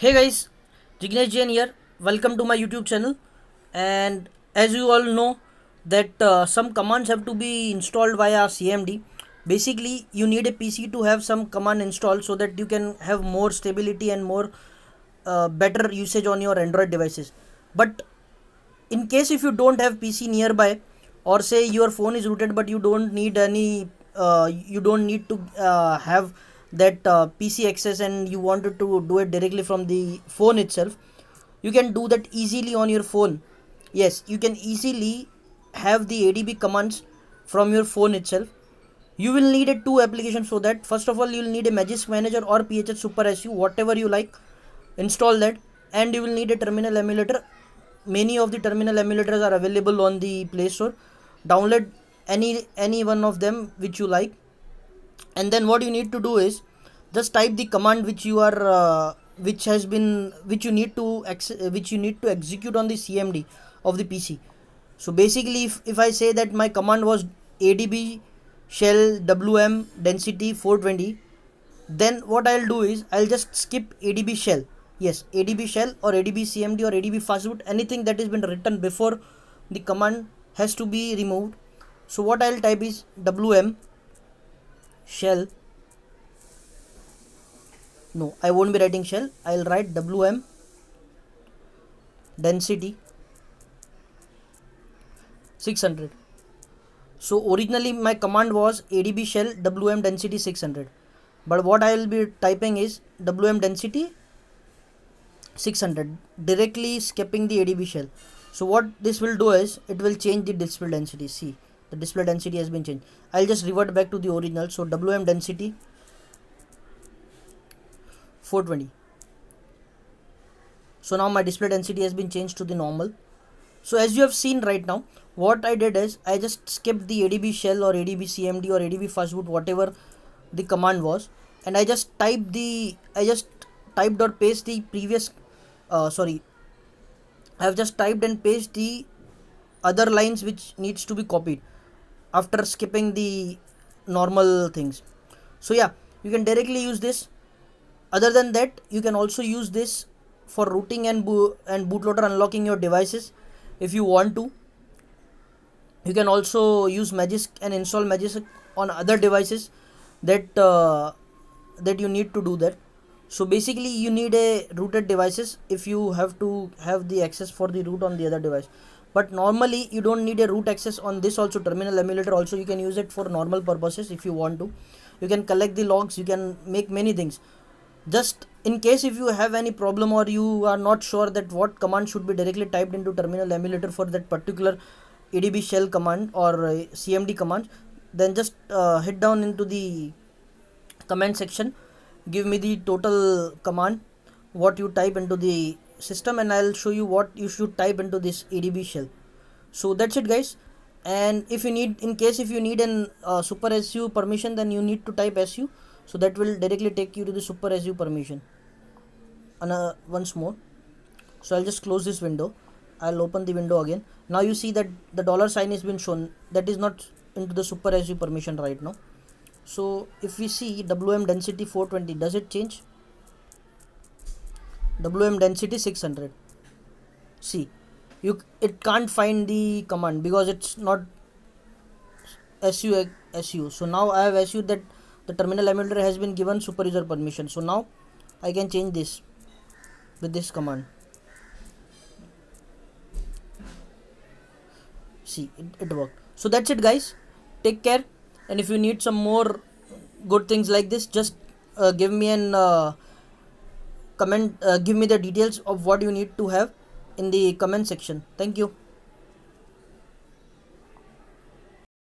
Hey guys, Jignesh Jain here. Welcome to my YouTube channel. And as you all know, that some commands have to be installed via CMD. Basically, you need a PC to have some command installed so that you can have more stability and more better usage on your Android devices. But in case if you don't have PC nearby, or say your phone is rooted but you don't need any you don't need to have that PC access, and you wanted to do it directly from the phone itself, you can do that easily on your phone. Yes, you can easily have the ADB commands from your phone itself. You will need a two applications for that. First of all, you will need a Magisk Manager or PHS Super SU, whatever you like. Install that, and you will need a terminal emulator. Many of the terminal emulators are available on the Play Store. Download any one of them which you like, and then what you need to do is just type the command which you are which you need to execute on the CMD of the PC. So basically, if I say that my command was adb shell wm density 420, then what I'll do is I'll just skip adb shell. Yes, adb shell or adb cmd or adb fastboot, anything that has been written before the command has to be removed. So what I'll type is wm shell. No, I won't be writing shell. I'll write wm density 600. So originally my command was adb shell wm density 600, but what I will be typing is wm density 600, directly skipping the adb shell. So what this will do is it will change the display density. See, the display density has been changed. I'll just revert back to the original. So wm density 420. So now my display density has been changed to the normal. So as you have seen right now, what I did is I just skipped the adb shell or adb cmd or adb fastboot, whatever the command was, and I just typed or paste the previous I have just typed and pasted the other lines which needs to be copied after skipping the normal things. So yeah, you can directly use this. Other than that, you can also use this for rooting and bootloader unlocking your devices if you want to. You can also use Magisk and install Magisk on other devices that that you need to do that. So basically, you need a rooted devices if you have to have the access for the root on the other device. But normally you don't need a root access on this. Also, terminal emulator also you can use it for normal purposes if you want to. You can collect the logs. You can make many things. Just in case if you have any problem or you are not sure that what command should be directly typed into terminal emulator for that particular adb shell command or cmd command, then just hit down into the comment section, give me the total command what you type into the system, and I'll show you what you should type into this adb shell. So that's it guys. And if you need, in case if you need an super su permission, then you need to type su, so that will directly take you to the super su permission. And once more, so I'll just close this window. I'll open the window again. Now you see that the dollar sign has been shown. That is not into the super su permission right now. So if we see wm density 420, does it change? Wm density 600. See, it can't find the command because it's not su. So now I have su that the terminal emulator has been given super user permission. So now I can change this with this command. See, it worked. So that's it guys. Take care, and if you need some more good things like this, just give me an comment, give me the details of what you need to have in the comment section. Thank you.